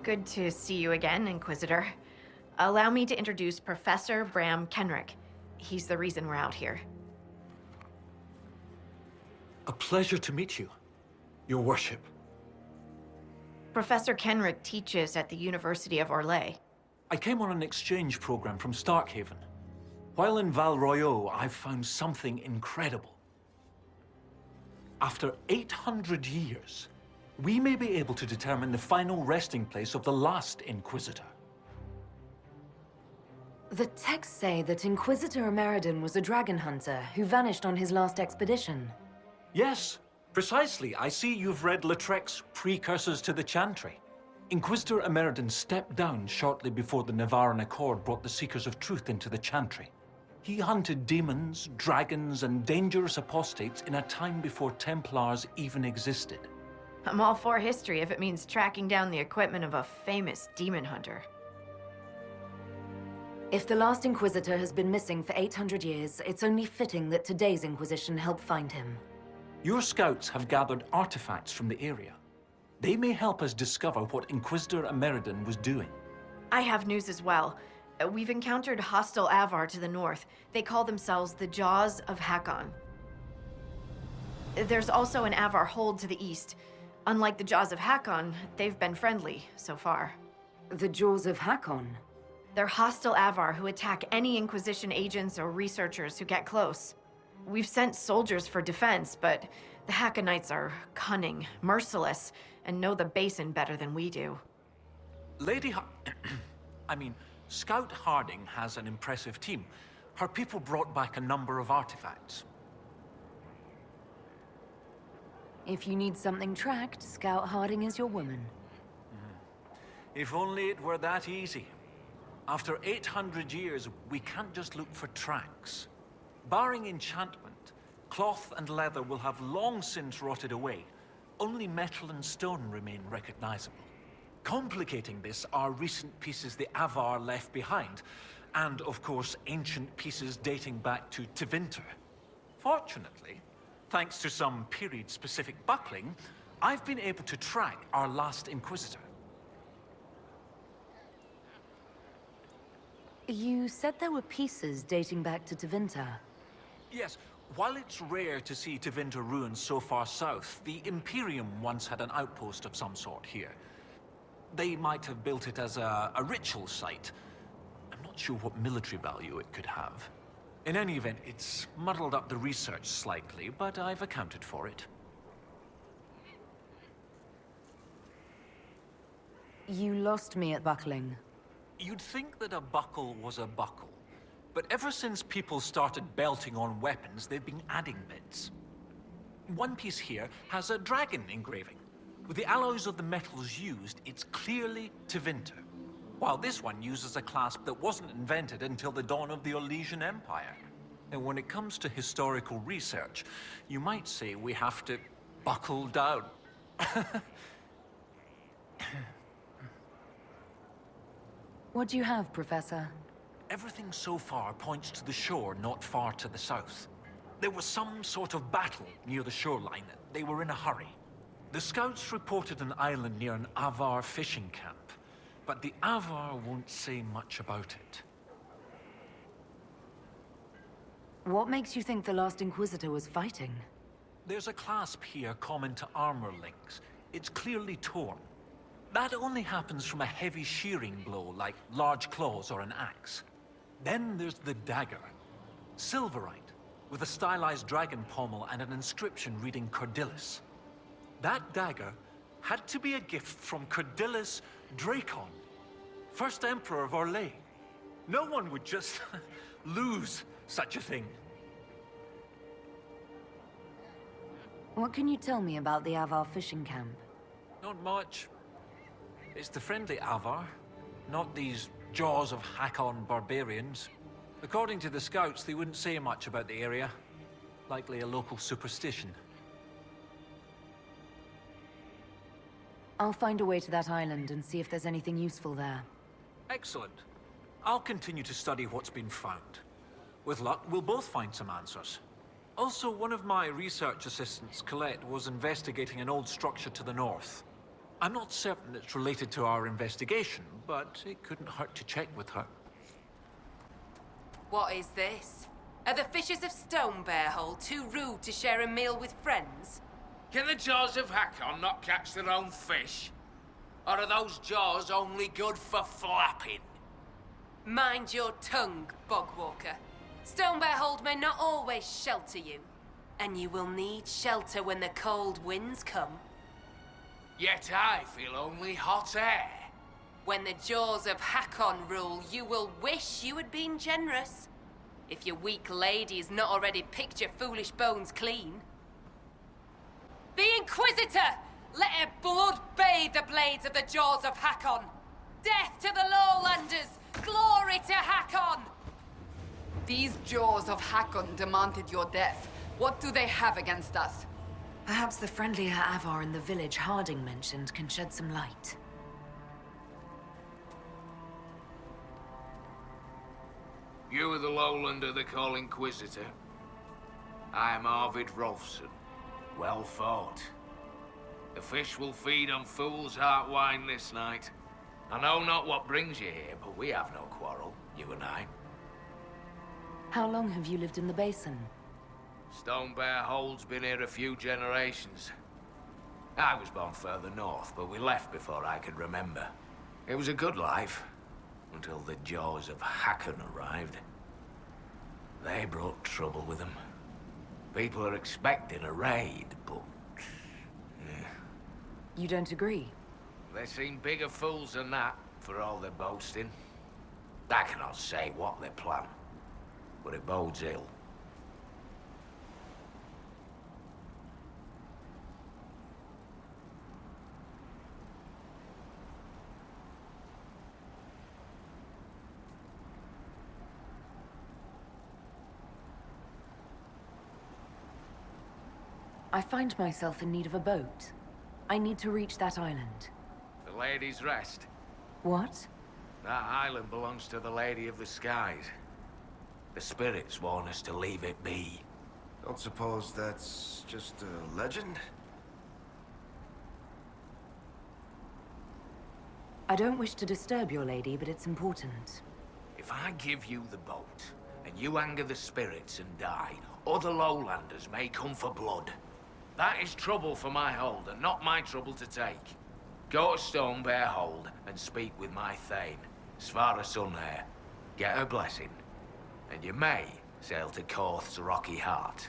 Good to see you again, Inquisitor. Allow me to introduce Professor Bram Kenrick. He's the reason we're out here. A pleasure to meet you, Your Worship. Professor Kenrick teaches at the University of Orlais. I came on an exchange program from Starkhaven. While in Val Royeaux, I've found something incredible. After 800 years, we may be able to determine the final resting place of the last Inquisitor. The texts say that Inquisitor Emeridon was a dragon hunter who vanished on his last expedition. Yes, precisely. I see you've read Lautrec's Precursors to the Chantry. Inquisitor Emeridon stepped down shortly before the Nevarran Accord brought the Seekers of Truth into the Chantry. He hunted demons, dragons, and dangerous apostates in a time before Templars even existed. I'm all for history if it means tracking down the equipment of a famous demon hunter. If the last Inquisitor has been missing for 800 years, it's only fitting that today's Inquisition help find him. Your scouts have gathered artifacts from the area. They may help us discover what Inquisitor Emeridon was doing. I have news as well. We've encountered hostile Avar to the north. They call themselves the Jaws of Hakkon. There's also an Avar hold to the east. Unlike the Jaws of Hakkon, they've been friendly so far. The Jaws of Hakkon? They're hostile Avar who attack any Inquisition agents or researchers who get close. We've sent soldiers for defense, but the Hakkonites are cunning, merciless, and know the Basin better than we do. Scout Harding has an impressive team. Her people brought back a number of artifacts. If you need something tracked, Scout Harding is your woman. If only it were that easy. After 800 years, we can't just look for tracks. Barring enchantment, cloth and leather will have long since rotted away. Only metal and stone remain recognizable. Complicating this are recent pieces the Avar left behind, and of course ancient pieces dating back to Tevinter. Fortunately, thanks to some period-specific buckling, I've been able to track our last Inquisitor. You said there were pieces dating back to Tevinter. Yes, while it's rare to see Tevinter ruins so far south, the Imperium once had an outpost of some sort here. They might have built it as a ritual site. I'm not sure what military value it could have. In any event, it's muddled up the research slightly, but I've accounted for it. You lost me at buckling. You'd think that a buckle was a buckle, but ever since people started belting on weapons, they've been adding bits. One piece here has a dragon engraving. With the alloys of the metals used, it's clearly Tevinter, while this one uses a clasp that wasn't invented until the dawn of the Orlesian Empire. And when it comes to historical research, you might say we have to buckle down. What do you have, Professor? Everything so far points to the shore not far to the south. There was some sort of battle near the shoreline. They were in a hurry. The scouts reported an island near an Avar fishing camp, but the Avar won't say much about it. What makes you think the last Inquisitor was fighting? There's a clasp here common to armor links. It's clearly torn. That only happens from a heavy shearing blow, like large claws or an axe. Then there's the dagger. Silverite, with a stylized dragon pommel and an inscription reading Cordilis. That dagger had to be a gift from Cordilis Dracon, first Emperor of Orlais. No one would just lose such a thing. What can you tell me about the Avar fishing camp? Not much. It's the friendly Avar, not these Jaws of Hakkon barbarians. According to the scouts, they wouldn't say much about the area. Likely a local superstition. I'll find a way to that island and see if there's anything useful there. Excellent. I'll continue to study what's been found. With luck, we'll both find some answers. Also, one of my research assistants, Colette, was investigating an old structure to the north. I'm not certain it's related to our investigation, but it couldn't hurt to check with her. What is this? Are the fishes of Stone Bear Hole too rude to share a meal with friends? Can the jaws of Hakkon not catch their own fish? Or are those jaws only good for flapping? Mind your tongue, Bogwalker. Stone Bear Hold may not always shelter you, and you will need shelter when the cold winds come. Yet I feel only hot air. When the jaws of Hakkon rule, you will wish you had been generous. If your weak lady has not already picked your foolish bones clean. The Inquisitor! Let her blood bathe the blades of the jaws of Hakkon! Death to the Lowlanders! Glory to Hakkon! These jaws of Hakkon demanded your death. What do they have against us? Perhaps the friendlier Avar in the village Harding mentioned can shed some light. You are the Lowlander they call Inquisitor. I am Arvid Rolfson. Well fought. The fish will feed on fool's heart wine this night. I know not what brings you here, but we have no quarrel, you and I. How long have you lived in the basin? Stone Bear Hole's been here a few generations. I was born further north, but we left before I could remember. It was a good life, until the jaws of Hakkon arrived. They brought trouble with them. People are expecting a raid, but... You don't agree? They seem bigger fools than that, for all their boasting. I cannot say what they plan, but it bodes ill. I find myself in need of a boat. I need to reach that island. The Lady's Rest. What? That island belongs to the Lady of the Skies. The spirits warn us to leave it be. Don't suppose that's just a legend? I don't wish to disturb your lady, but it's important. If I give you the boat, and you anger the spirits and die, other Lowlanders may come for blood. That is trouble for my hold, and not my trouble to take. Go to Stone Bear Hold and speak with my Thane, Svara Sunhair. Get her blessing, and you may sail to Korth's Rocky Heart,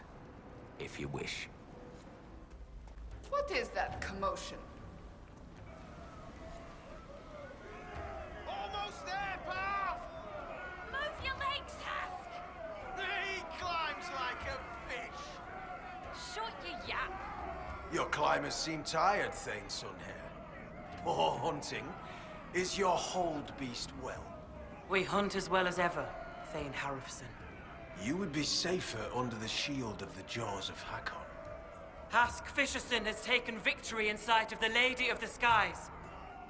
if you wish. What is that commotion? Almost there, Pav! Move your legs, Hask! He climbs like a fish. Shut your yap! Your climbers seem tired, Thane Sunhair. Poor hunting. Is your hold beast well? We hunt as well as ever, Thane Harrison. You would be safer under the shield of the jaws of Hakkon. Hask Fisherson has taken victory in sight of the Lady of the Skies.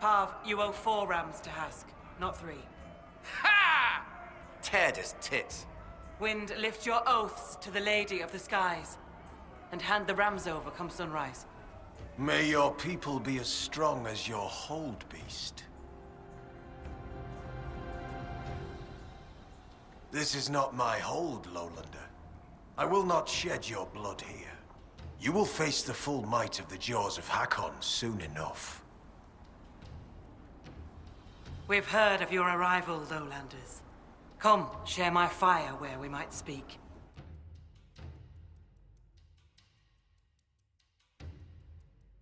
Pav, you owe 4 rams to Hask, not 3. Ha! Teared his tits. Wind, lift your oaths to the Lady of the Skies, and hand the rams over come sunrise. May your people be as strong as your hold beast. This is not my hold, Lowlander. I will not shed your blood here. You will face the full might of the jaws of Hakkon soon enough. We've heard of your arrival, Lowlanders. Come, share my fire where we might speak.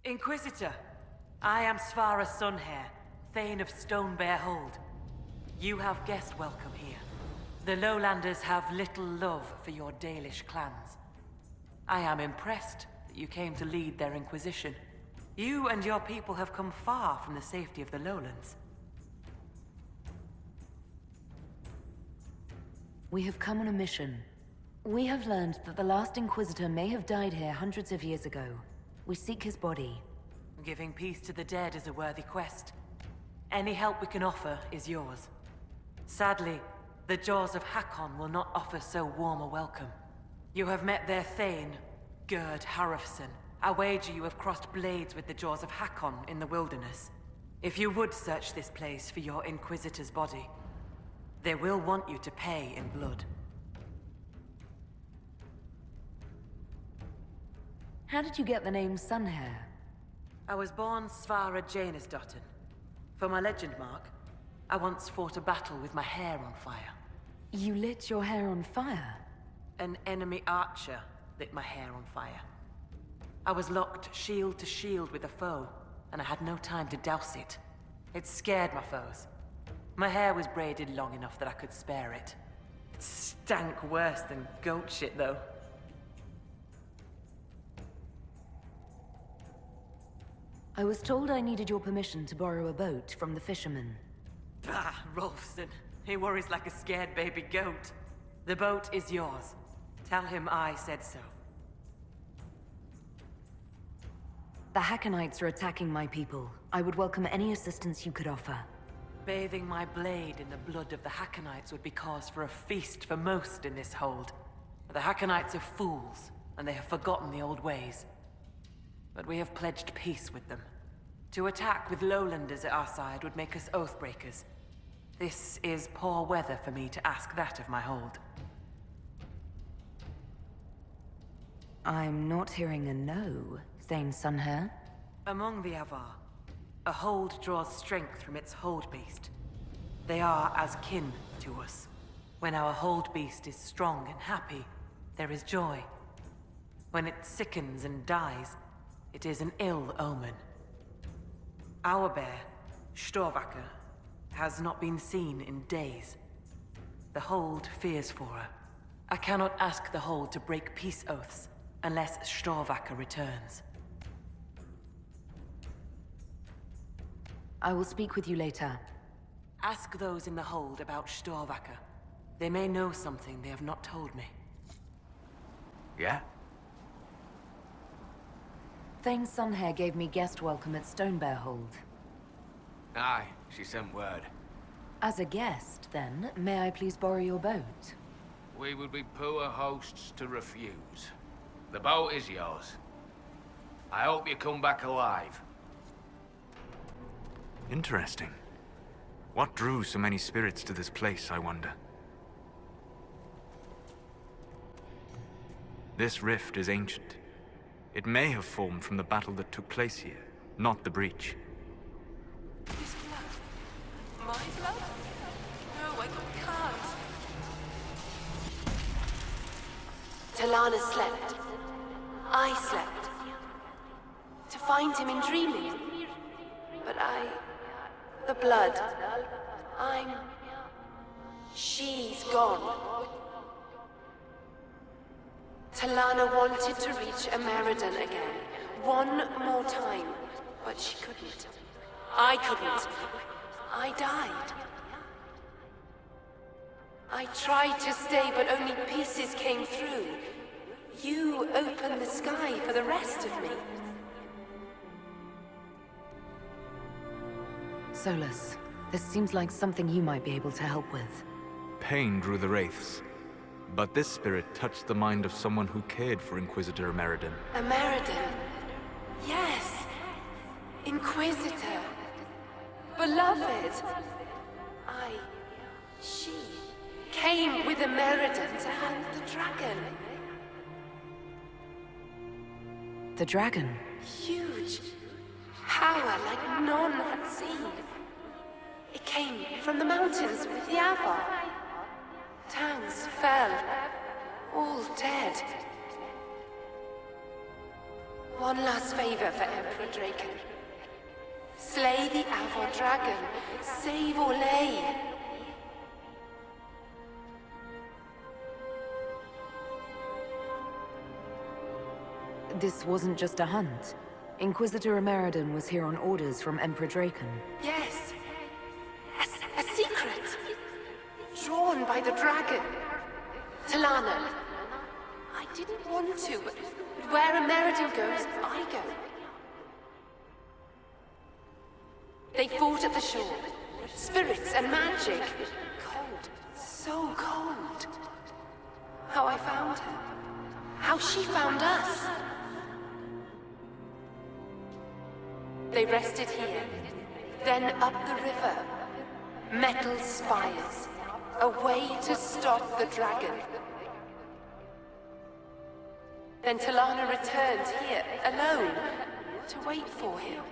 Inquisitor, I am Svara Sunhair, Thane of Stone Bear Hold. You have guest welcome here. The Lowlanders have little love for your Dalish clans. I am impressed that you came to lead their Inquisition. You and your people have come far from the safety of the Lowlands. We have come on a mission. We have learned that the last Inquisitor may have died here hundreds of years ago. We seek his body. Giving peace to the dead is a worthy quest. Any help we can offer is yours. Sadly, the jaws of Hakkon will not offer so warm a welcome. You have met their Thane, Gerd Harrison, I wager you have crossed blades with the jaws of Hakkon in the wilderness. If you would search this place for your Inquisitor's body, they will want you to pay in blood. How did you get the name Sunhair? I was born Svara Janusdottir. For my legend mark, I once fought a battle with my hair on fire. You lit your hair on fire? An enemy archer lit my hair on fire. I was locked shield to shield with a foe, and I had no time to douse it. It scared my foes. My hair was braided long enough that I could spare it. It stank worse than goat shit, though. I was told I needed your permission to borrow a boat from the fishermen. Bah, Rolfson. He worries like a scared baby goat. The boat is yours. Tell him I said so. The Hakkonites are attacking my people. I would welcome any assistance you could offer. Bathing my blade in the blood of the Hakkonites would be cause for a feast for most in this hold. The Hakkonites are fools, and they have forgotten the old ways. But we have pledged peace with them. To attack with lowlanders at our side would make us oathbreakers. This is poor weather for me to ask that of my hold. I'm not hearing a no, Thane Sunhair. Among the Avar, a hold draws strength from its hold beast. They are as kin to us. When our hold beast is strong and happy, there is joy. When it sickens and dies, it is an ill omen. Our bear, Storvacker, has not been seen in days. The hold fears for her. I cannot ask the hold to break peace oaths unless Storvacker returns. I will speak with you later. Ask those in the hold about Storvacker. They may know something they have not told me. Yeah? Thane Sunhair gave me guest welcome at Stonebear Hold. Aye, she sent word. As a guest, then, may I please borrow your boat? We would be poor hosts to refuse. The boat is yours. I hope you come back alive. Interesting. What drew so many spirits to this place, I wonder? This rift is ancient. It may have formed from the battle that took place here, not the breach. His blood? My blood? No, I can't. Talana slept. I slept. To find him in dreaming. But the blood. She's gone. Talana wanted to reach Ameridan again. One more time. But she couldn't. I couldn't. I died. I tried to stay, but only pieces came through. You opened the sky for the rest of me. Solus, this seems like something you might be able to help with. Pain drew the wraiths, but this spirit touched the mind of someone who cared for Inquisitor Ameridan. Ameridan? Yes. Inquisitor. Beloved. She came with Ameridan to hunt the dragon. The dragon? Huge. Power like none had seen. It came from the mountains with the Avar. Towns fell. All dead. One last favor for Emperor Draken. Slay the Avar dragon. Save Orlais. This wasn't just a hunt. Inquisitor Ameridan was here on orders from Emperor Draken. Yes. A secret. Drawn by the dragon. Talana. I didn't want to, but where Ameridan goes, I go. They fought at the shore. Spirits and magic. Cold. So cold. How I found her. How she found us. They rested here, then up the river. Metal spires, a way to stop the dragon. Then Talana returned here, alone, to wait for him.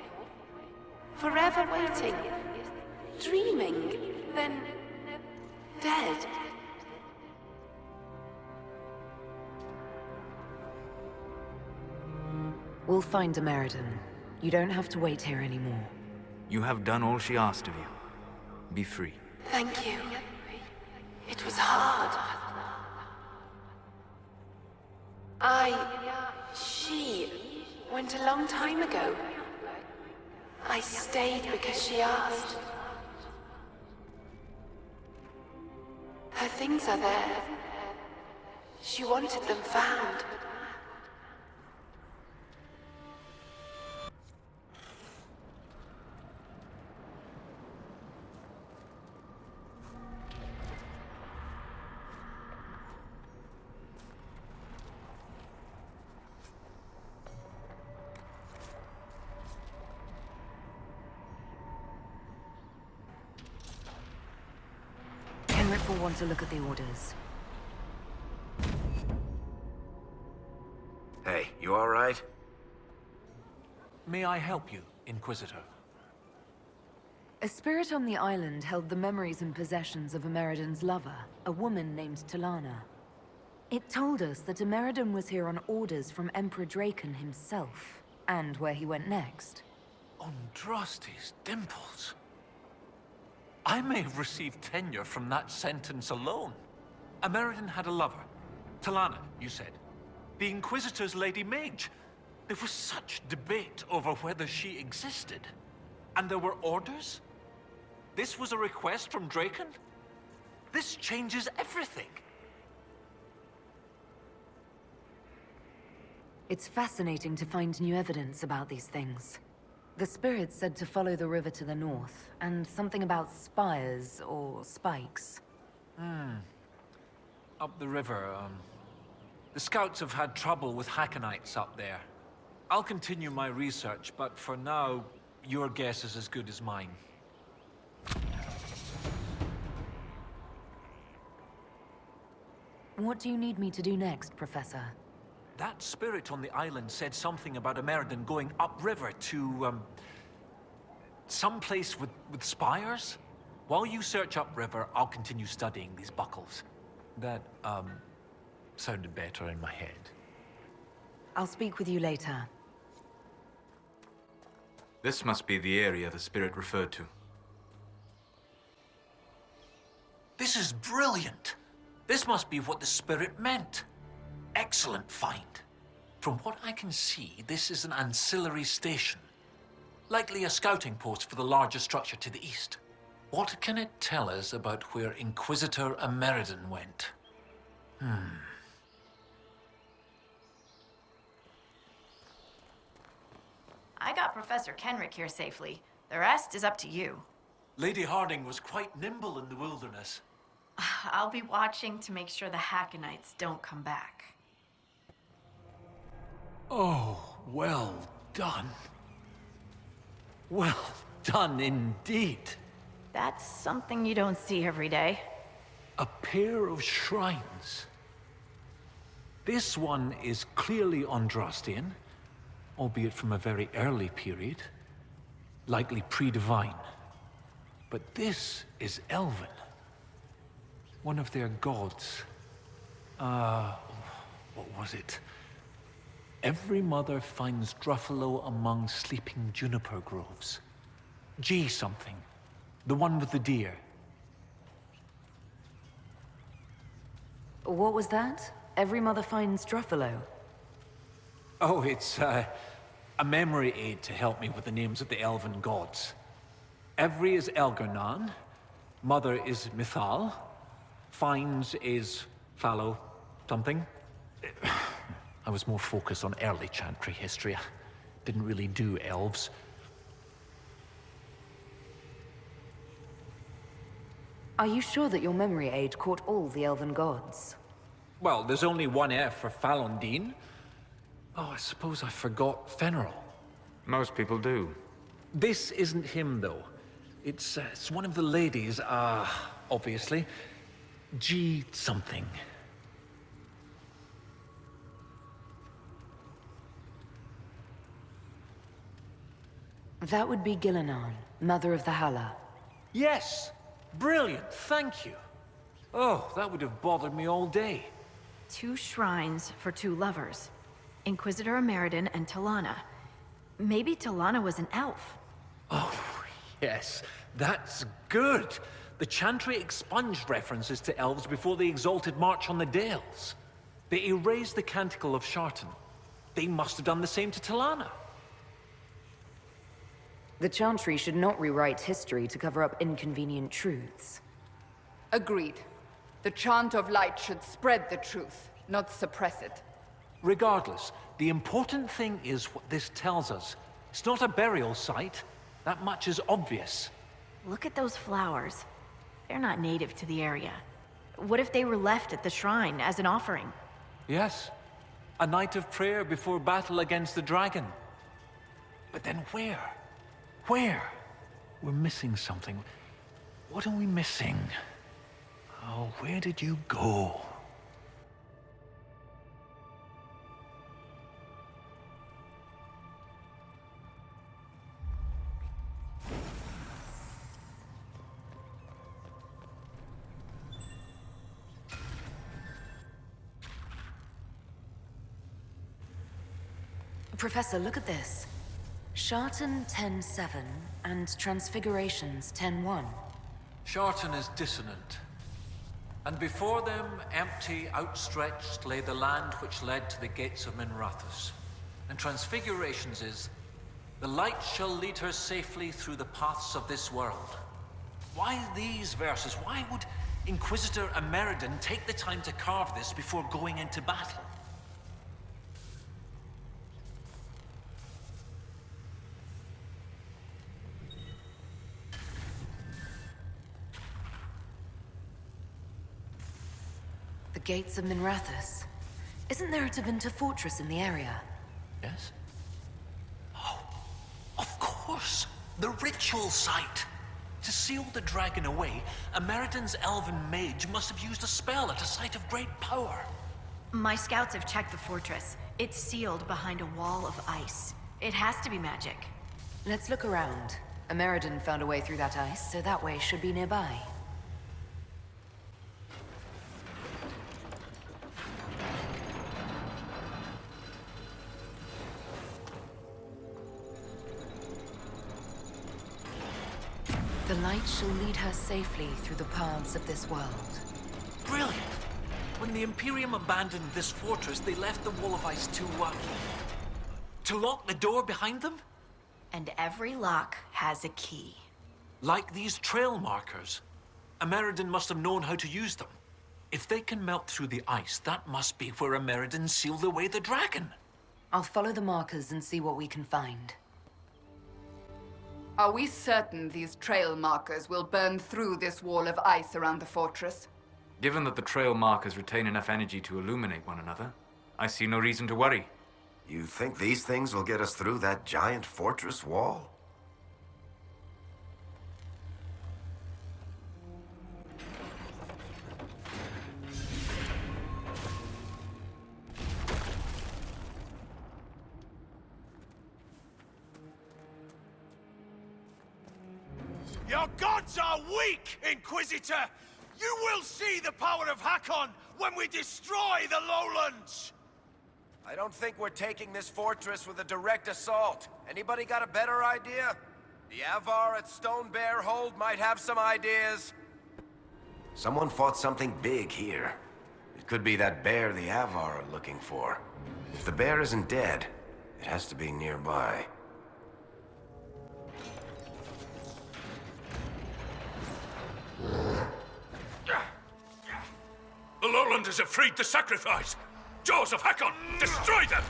Forever waiting, dreaming, then dead. We'll find Ameridan. You don't have to wait here anymore. You have done all she asked of you. Be free. Thank you. It was hard. She went a long time ago. I stayed because she asked. Her things are there. She wanted them found. Henrik will want to look at the orders. Hey, you all right? May I help you, Inquisitor? A spirit on the island held the memories and possessions of Ameridan's lover, a woman named Talana. It told us that Ameridan was here on orders from Emperor Draken himself, and where he went next. Andraste's dimples. I may have received tenure from that sentence alone. Ameridan had a lover. Talana, you said. The Inquisitor's Lady Mage. There was such debate over whether she existed. And there were orders? This was a request from Draken? This changes everything. It's fascinating to find new evidence about these things. The spirit said to follow the river to the north, and something about spires or spikes. Up the river, the scouts have had trouble with Hakkonites up there. I'll continue my research, but for now, your guess is as good as mine. What do you need me to do next, Professor? That spirit on the island said something about Ameridan going upriver to, someplace with spires? While you search upriver, I'll continue studying these buckles. That, sounded better in my head. I'll speak with you later. This must be the area the spirit referred to. This is brilliant! This must be what the spirit meant. Excellent find. From what I can see, this is an ancillary station. Likely a scouting post for the larger structure to the east. What can it tell us about where Inquisitor Ameridan went? I got Professor Kenrick here safely. The rest is up to you. Lady Harding was quite nimble in the wilderness. I'll be watching to make sure the Hakkonites don't come back. Oh, well done. Well done indeed. That's something you don't see every day. A pair of shrines. This one is clearly Andrastian, albeit from a very early period, likely pre-divine. But this is Elven. One of their gods. What was it? Every mother finds Druffalo among sleeping juniper groves. G something. The one with the deer. What was that? Every mother finds Druffalo. Oh, it's a memory aid to help me with the names of the elven gods. Every is Elgernan, mother is Mithal, finds is Fallow something. I was more focused on early Chantry history. I didn't really do elves. Are you sure that your memory aid caught all the elven gods? Well, there's only one F for Falondine. Oh, I suppose I forgot Fenrir. Most people do. This isn't him, though. It's one of the ladies, obviously. G something. That would be Gillenan, mother of the Hala. Yes! Brilliant, thank you. Oh, that would have bothered me all day. 2 shrines for 2 lovers. Inquisitor Ameridan and Talana. Maybe Talana was an elf. Oh, yes. That's good. The Chantry expunged references to elves before the Exalted March on the Dales. They erased the Canticle of Shartan. They must have done the same to Talana. The Chantry should not rewrite history to cover up inconvenient truths. Agreed. The chant of light should spread the truth, not suppress it. Regardless, the important thing is what this tells us. It's not a burial site. That much is obvious. Look at those flowers. They're not native to the area. What if they were left at the shrine as an offering? Yes. A night of prayer before battle against the dragon. But then where? Where? We're missing something. What are we missing? Oh, where did you go? Professor, look at this. Shartan 10-7 and Transfigurations 10-1. Shartan is dissonant. And before them, empty, outstretched, lay the land which led to the gates of Minrathous. And Transfigurations is, the light shall lead her safely through the paths of this world. Why these verses? Why would Inquisitor Ameridan take the time to carve this before going into battle? The gates of Minrathous. Isn't there a Tevinter fortress in the area? Yes? Oh, of course! The ritual site! To seal the dragon away, Ameridan's elven mage must have used a spell at a site of great power. My scouts have checked the fortress. It's sealed behind a wall of ice. It has to be magic. Let's look around. Ameridan found a way through that ice, so that way should be nearby. The light shall lead her safely through the paths of this world. Brilliant! When the Imperium abandoned this fortress, they left the wall of ice to lock the door behind them? And every lock has a key. Like these trail markers. Ameridan must have known how to use them. If they can melt through the ice, that must be where Ameridan sealed away the dragon. I'll follow the markers and see what we can find. Are we certain these trail markers will burn through this wall of ice around the fortress? Given that the trail markers retain enough energy to illuminate one another, I see no reason to worry. You think these things will get us through that giant fortress wall? Your gods are weak, Inquisitor! You will see the power of Hakkon when we destroy the lowlands! I don't think we're taking this fortress with a direct assault. Anybody got a better idea? The Avar at Stone Bear Hold might have some ideas. Someone fought something big here. It could be that bear the Avar are looking for. If the bear isn't dead, it has to be nearby. The Lowlanders have freed the sacrifice! Jaws of Hakkon, destroy them!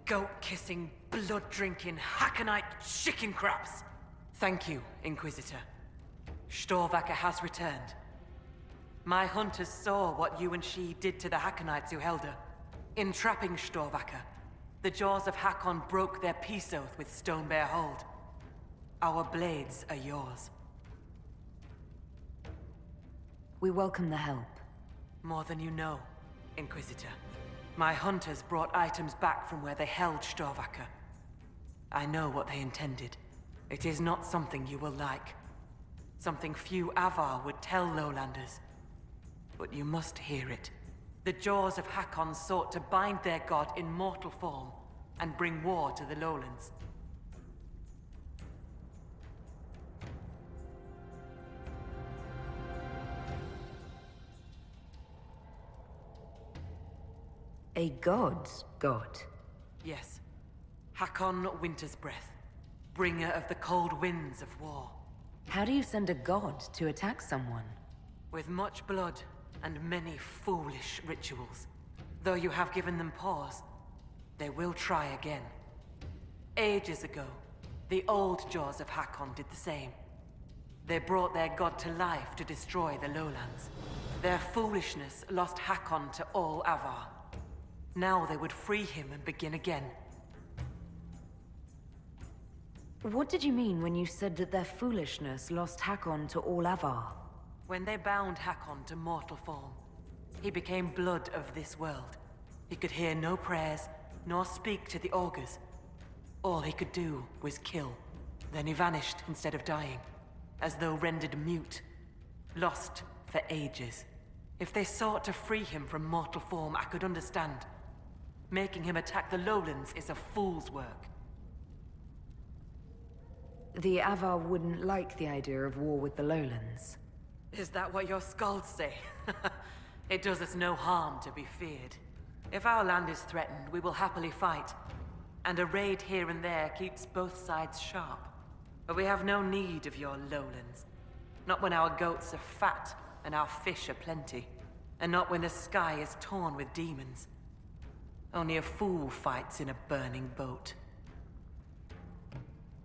Goat-kissing, blood-drinking, Hakkonite chicken craps! Thank you, Inquisitor. Storvacker has returned. My hunters saw what you and she did to the Hakkonites who held her, entrapping Storvacker. The jaws of Hakkon broke their peace oath with Stone Bear Hold. Our blades are yours. We welcome the help. More than you know, Inquisitor. My hunters brought items back from where they held Storvacker. I know what they intended. It is not something you will like. Something few Avar would tell Lowlanders. But you must hear it. The jaws of Hakkon sought to bind their god in mortal form and bring war to the lowlands. A god's god? Yes. Hakkon Winter's Breath, bringer of the cold winds of war. How do you send a god to attack someone? With much blood and many foolish rituals. Though you have given them pause, they will try again. Ages ago, the old jaws of Hakkon did the same. They brought their god to life to destroy the lowlands. Their foolishness lost Hakkon to all Avar. Now they would free him and begin again. What did you mean when you said that their foolishness lost Hakkon to all Avar? When they bound Hakkon to mortal form, he became blood of this world. He could hear no prayers, nor speak to the augurs. All he could do was kill. Then he vanished instead of dying, as though rendered mute, lost for ages. If they sought to free him from mortal form, I could understand. Making him attack the lowlands is a fool's work. The Avar wouldn't like the idea of war with the lowlands. Is that what your skalds say? It does us no harm to be feared. If our land is threatened, we will happily fight. And a raid here and there keeps both sides sharp. But we have no need of your lowlands. Not when our goats are fat and our fish are plenty. And not when the sky is torn with demons. Only a fool fights in a burning boat.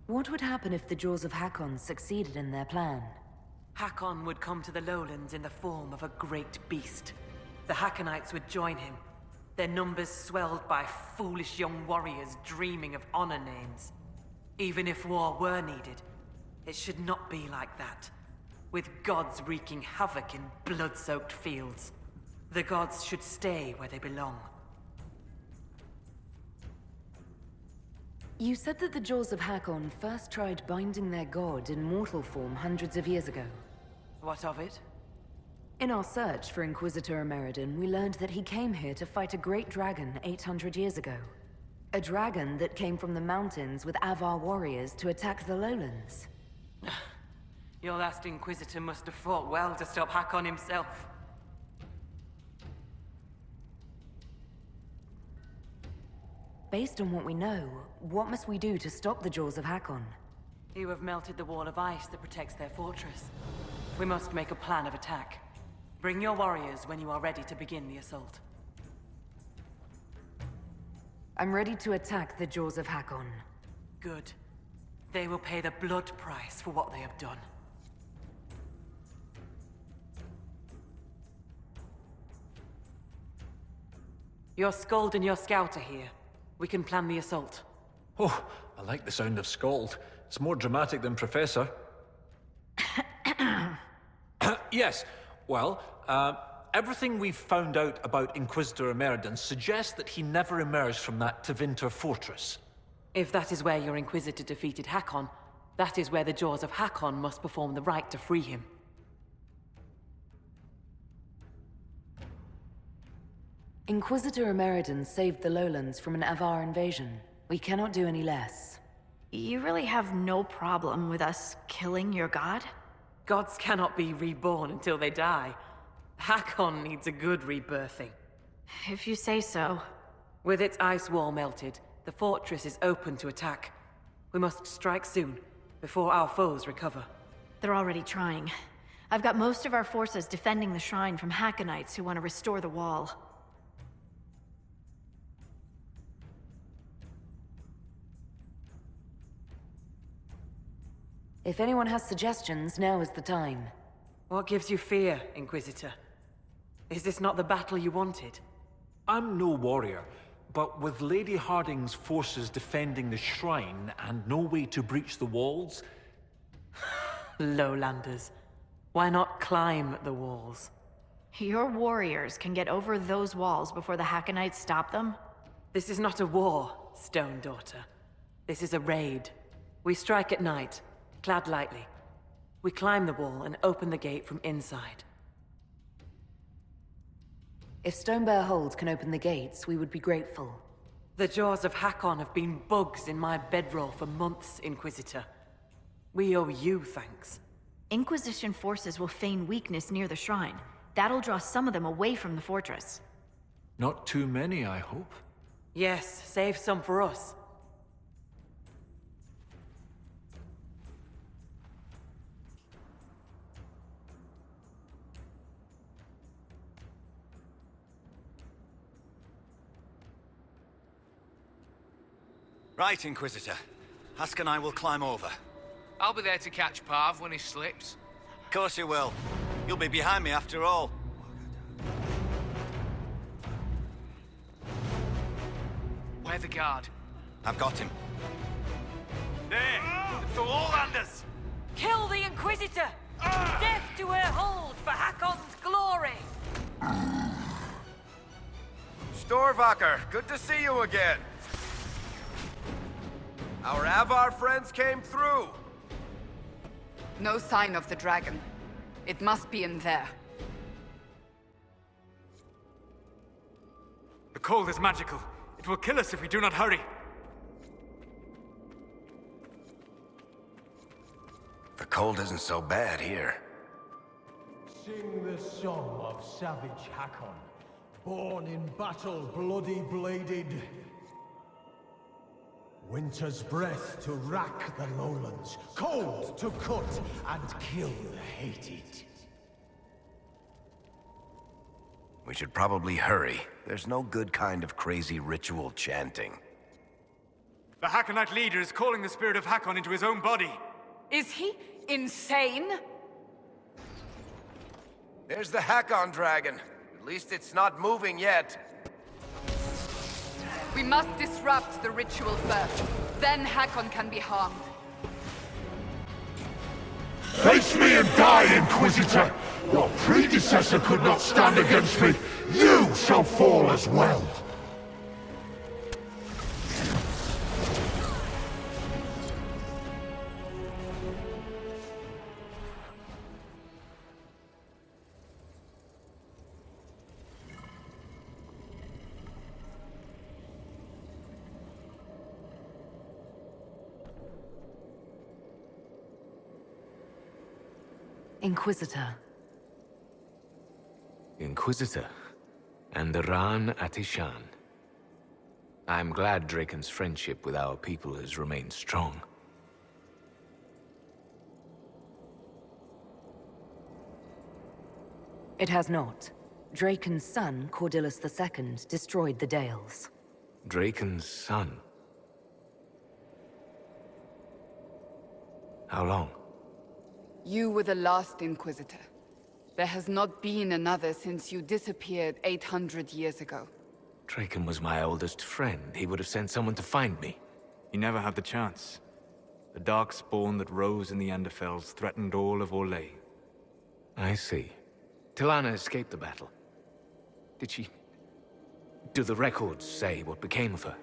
What would happen if the Jaws of Hakkon succeeded in their plan? Hakkon would come to the lowlands in the form of a great beast. The Hakkonites would join him, their numbers swelled by foolish young warriors dreaming of honor names. Even if war were needed, it should not be like that. With gods wreaking havoc in blood-soaked fields. The gods should stay where they belong. You said that the Jaws of Hakkon first tried binding their god in mortal form hundreds of years ago. What of it? In our search for Inquisitor Emeridon, we learned that he came here to fight a great dragon 800 years ago. A dragon that came from the mountains with Avar warriors to attack the lowlands. Your last Inquisitor must have fought well to stop Hakkon himself. Based on what we know, what must we do to stop the Jaws of Hakkon? You have melted the wall of ice that protects their fortress. We must make a plan of attack. Bring your warriors when you are ready to begin the assault. I'm ready to attack the Jaws of Hakkon. Good. They will pay the blood price for what they have done. Your Skald and your Scout are here. We can plan the assault. Oh, I like the sound of Skald. It's more dramatic than Professor. Yes, well, everything we've found out about Inquisitor Emeridon suggests that he never emerged from that Tevinter fortress. If that is where your Inquisitor defeated Hakkon, that is where the Jaws of Hakkon must perform the rite to free him. Inquisitor Emeridon saved the lowlands from an Avar invasion. We cannot do any less. You really have no problem with us killing your god? Gods cannot be reborn until they die. Hakkon needs a good rebirthing. If you say so. With its ice wall melted, the fortress is open to attack. We must strike soon, before our foes recover. They're already trying. I've got most of our forces defending the shrine from Hakkonites who want to restore the wall. If anyone has suggestions, now is the time. What gives you fear, Inquisitor? Is this not the battle you wanted? I'm no warrior, But with Lady Harding's forces defending the shrine and no way to breach the walls... Lowlanders. Why not climb the walls? Your warriors can get over those walls before the Hakkonites stop them? This is not a war, Stone Daughter. This is a raid. We strike at night, clad lightly. We climb the wall and open the gate from inside. If Stonebear Hold can open the gates, we would be grateful. The jaws of Hakkon have been bugs in my bedroll for months, Inquisitor. We owe you thanks. Inquisition forces will feign weakness near the shrine. That'll draw some of them away from the fortress. Not too many, I hope. Yes, save some for us. Right, Inquisitor. Hask and I will climb over. I'll be there to catch Parv when he slips. Of course you will. You'll be behind me after all. Where the guard? I've got him. There! It's the Lowlanders! Kill the Inquisitor! Death to her hold for Hakkon's glory! Storvaker, good to see you again. Our Avar friends came through. No sign of the dragon. It must be in there. The cold is magical. It will kill us if we do not hurry. The cold isn't so bad here. Sing the song of savage Hakkon, born in battle bloody-bladed. Winter's breath to rack the lowlands, cold to cut and kill the hated. We should probably hurry. There's no good kind of crazy ritual chanting. The Hakkonite leader is calling the spirit of Hakkon into his own body. Is he insane? There's the Hakkon dragon. At least it's not moving yet. We must disrupt the ritual first. Then Hakkon can be harmed. Face me and die, Inquisitor! Your predecessor could not stand against me. You shall fall as well. Inquisitor. Inquisitor. And Ran Atishan. I'm glad Draken's friendship with our people has remained strong. It has not. Draken's son, Cordillus II, destroyed the Dales. Draken's son? How long? You were the last Inquisitor. There has not been another since you disappeared 800 years ago. Draken was my oldest friend. He would have sent someone to find me. He never had the chance. The dark spawn that rose in the Enderfells threatened all of Orlais. I see. Tilana escaped the battle. Did she... Do the records say what became of her?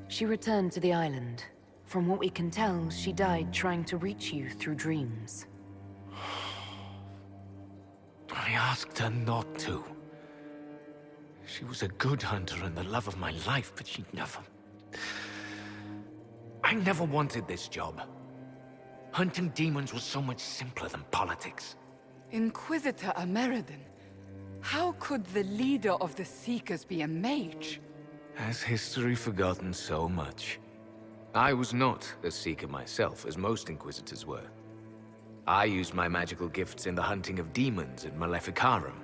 She returned to the island. From what we can tell, she died trying to reach you through dreams. I asked her not to. She was a good hunter and the love of my life, but she never... I never wanted this job. Hunting demons was so much simpler than politics. Inquisitor Ameridan? How could the leader of the Seekers be a mage? Has history forgotten so much? I was not a Seeker myself, as most Inquisitors were. I used my magical gifts in the hunting of demons in Maleficarum.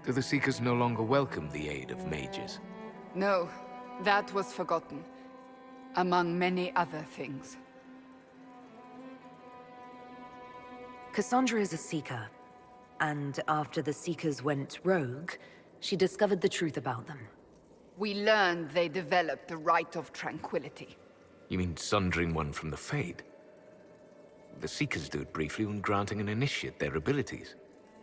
Do the Seekers no longer welcome the aid of mages? No, that was forgotten. Among many other things. Cassandra is a Seeker. And after the Seekers went rogue, she discovered the truth about them. We learned they developed the Right of Tranquility. You mean sundering one from the Fade? The Seekers do it briefly when granting an initiate their abilities.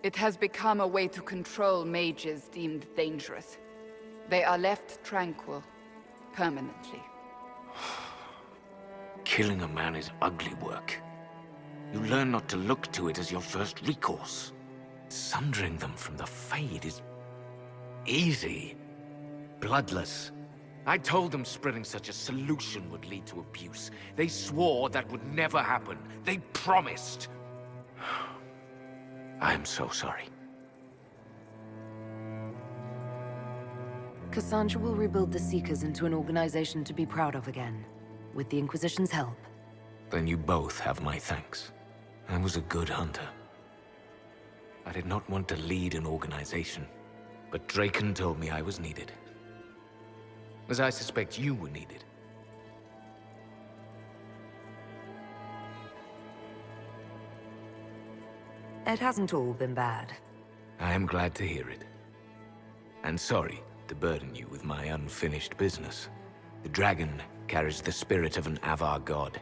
It has become a way to control mages deemed dangerous. They are left tranquil, permanently. Killing a man is ugly work. You learn not to look to it as your first recourse. Sundering them from the Fade is easy. Bloodless. I told them spreading such a solution would lead to abuse. They swore that would never happen. They promised. I'm so sorry. Cassandra will rebuild the Seekers into an organization to be proud of again, with the Inquisition's help. Then you both have my thanks. I was a good hunter. I did not want to lead an organization, but Draken told me I was needed. As I suspect you were needed. It hasn't all been bad. I am glad to hear it. And sorry to burden you with my unfinished business. The dragon carries the spirit of an Avar god.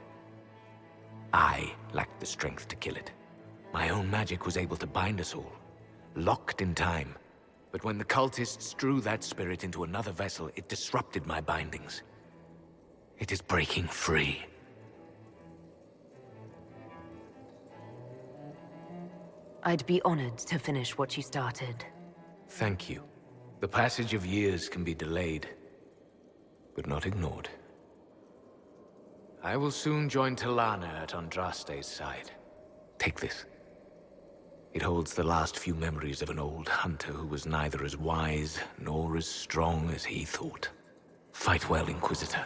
I lacked the strength to kill it. My own magic was able to bind us all, locked in time. But when the cultists drew that spirit into another vessel, it disrupted my bindings. It is breaking free. I'd be honored to finish what you started. Thank you. The passage of years can be delayed, but not ignored. I will soon join Talana at Andraste's side. Take this. It holds the last few memories of an old hunter who was neither as wise nor as strong as he thought. Fight well, Inquisitor.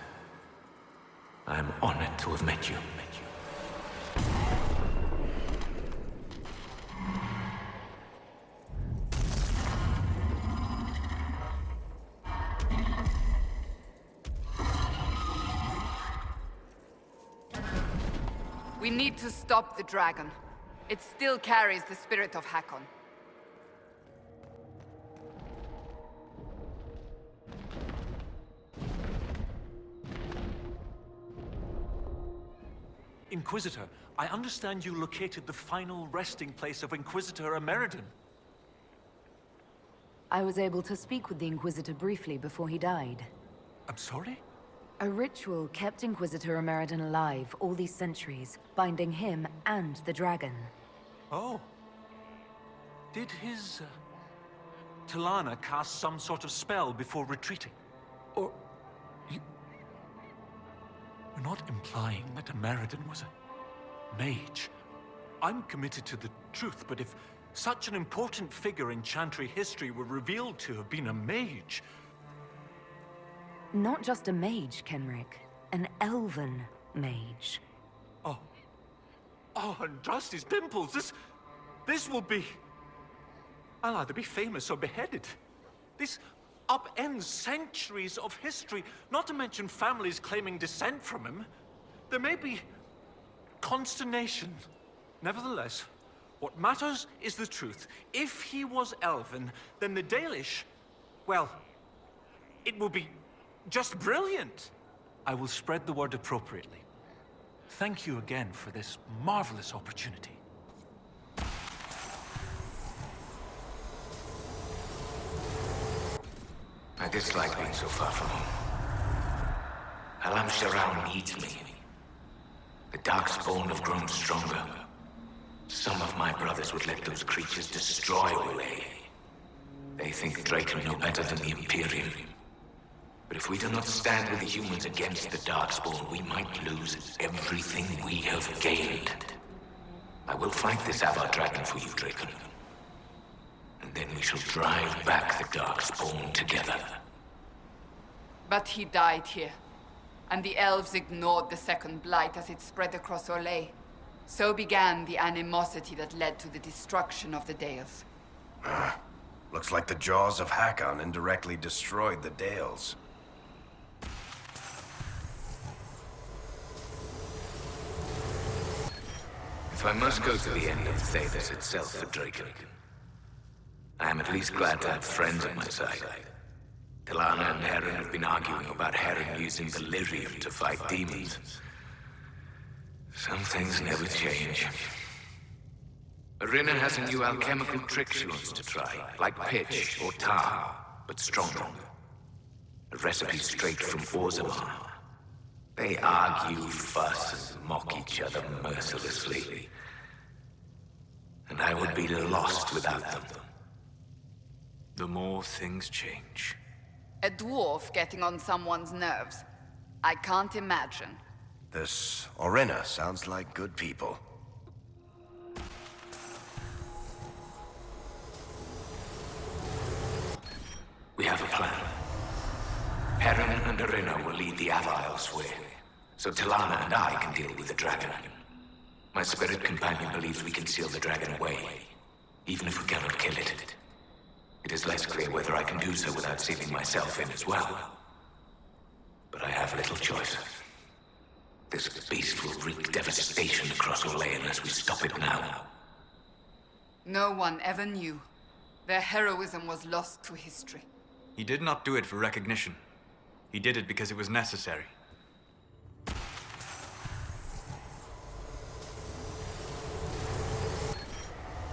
I am honored to have met you. We need to stop the dragon. It still carries the spirit of Hakkon. Inquisitor, I understand you located the final resting place of Inquisitor Emeridon. I was able to speak with the Inquisitor briefly before he died. I'm sorry? A ritual kept Inquisitor Emeridon alive all these centuries, binding him and the dragon. Oh. Did his... Talana cast some sort of spell before retreating? Or... You're not implying that Emeridon was a mage. I'm committed to the truth, but if such an important figure in Chantry history were revealed to have been a mage... Not just a mage, Kenrick. An elven mage. Oh. Oh, and Dusty's pimples, this will be... I'll either be famous or beheaded. This upends centuries of history, not to mention families claiming descent from him. There may be consternation. Nevertheless, what matters is the truth. If he was elven, then the Dalish, well, it will be just brilliant. I will spread the word appropriately. Thank you again for this marvelous opportunity. I dislike being so far from home. Alam Sharam needs me. The Darkspawn have grown stronger. Some of my brothers would let those creatures destroy Olay. They think Draken know better than the Imperium. But if we do not stand with the humans against the Darkspawn, we might lose everything we have gained. I will fight this Avar dragon for you, Draken. And then we shall drive back the Darkspawn together. But he died here. And the elves ignored the Second Blight as it spread across Olay. So began the animosity that led to the destruction of the Dales. Looks like the jaws of Hakkon indirectly destroyed the Dales. If I must go to the end of Thedas itself for Draken, I am at least glad to have friends at my side. Talana and Heron have been arguing about Heron using delirium to fight demons. Some things never change. Irina has a new alchemical trick she wants to try, like pitch or tar, but stronger. A recipe straight from Orzammar. They argue, fuss, and mock each other mercilessly. And I would be lost without them. The more things change. A dwarf getting on someone's nerves. I can't imagine. This Orina sounds like good people. We have a plan. Heron and Irina will lead the Avar elsewhere, so Talana and I can deal with the dragon. My spirit companion believes we can seal the dragon away, even if we cannot kill it. It is less clear whether I can do so without sealing myself in as well. But I have little choice. This beast will wreak devastation across Orlais unless we stop it now. No one ever knew. Their heroism was lost to history. He did not do it for recognition. He did it because it was necessary.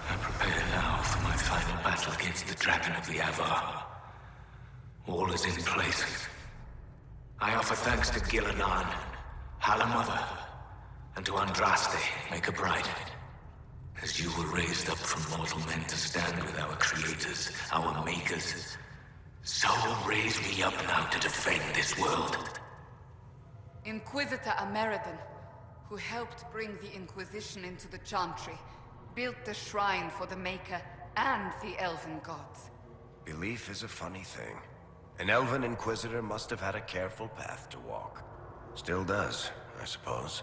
I prepare now for my final battle against the Dragon of the Avar. All is in place. I offer thanks to Gillinan, Hala Mother, and to Andraste, Maker Bride. As you were raised up from mortal men to stand with our creators, our makers, so raise me up now to defend this world. Inquisitor Ameridan, who helped bring the Inquisition into the Chantry, built the shrine for the Maker and the Elven gods. Belief is a funny thing. An Elven Inquisitor must have had a careful path to walk. Still does, I suppose.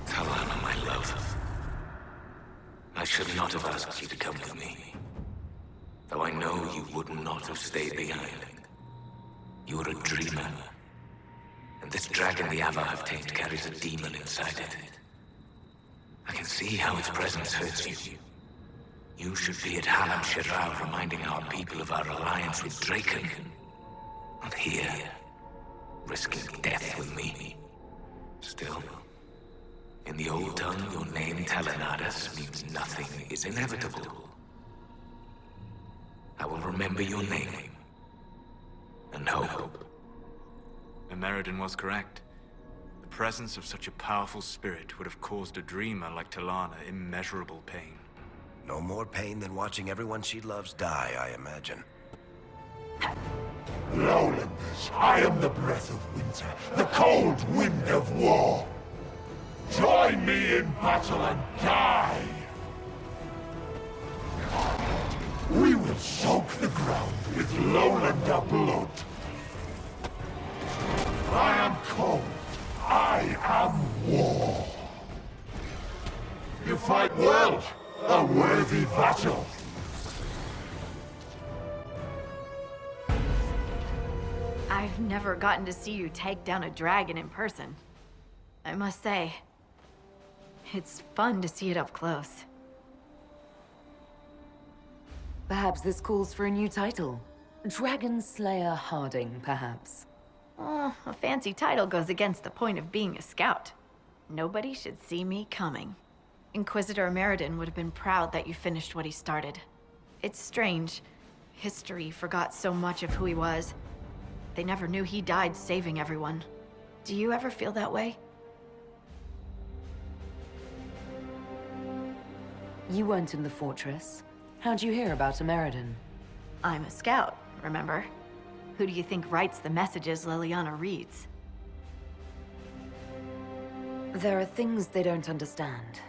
Talana, my love. I should not have asked you to come with me. Though I know you would not have stayed behind. You are a dreamer. And this dragon the Avar have tamed carries a demon inside it. I can see how its presence hurts you. You should be at Halam Shiral reminding our people of our alliance with Draken. Not here, risking death with me. Still, in the old tongue, your name, Talanadas, means nothing is inevitable. I will remember your name. And hope. Ameridan was correct. The presence of such a powerful spirit would have caused a dreamer like Talana immeasurable pain. No more pain than watching everyone she loves die, I imagine. Lowlanders, I am the breath of winter, the cold wind of war. Join me in battle and die! We will soak the ground with Lowlander blood. I am cold. I am war. You fight well. A worthy battle. I've never gotten to see you take down a dragon in person. I must say, it's fun to see it up close. Perhaps this calls for a new title. Dragon Slayer Harding, perhaps. Oh, a fancy title goes against the point of being a scout. Nobody should see me coming. Inquisitor Ameridan would have been proud that you finished what he started. It's strange. History forgot so much of who he was. They never knew he died saving everyone. Do you ever feel that way? You weren't in the fortress. How'd you hear about Ameridan? I'm a scout, remember? Who do you think writes the messages Liliana reads? There are things they don't understand.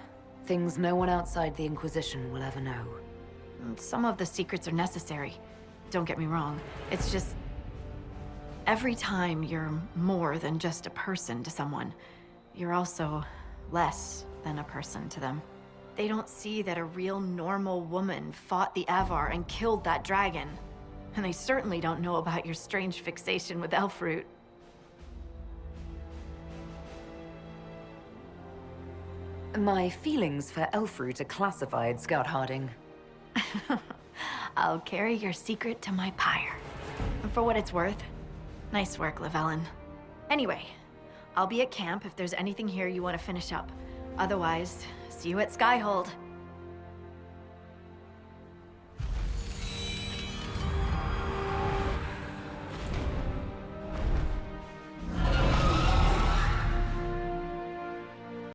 Things no one outside the Inquisition will ever know. Some of the secrets are necessary. Don't get me wrong. It's just... every time you're more than just a person to someone, you're also less than a person to them. They don't see that a real normal woman fought the Avar and killed that dragon. And they certainly don't know about your strange fixation with Elfroot. My feelings for Elfroot are classified, Scout Harding. I'll carry your secret to my pyre. And for what it's worth, nice work, Llewellyn. Anyway, I'll be at camp if there's anything here you want to finish up. Otherwise, see you at Skyhold.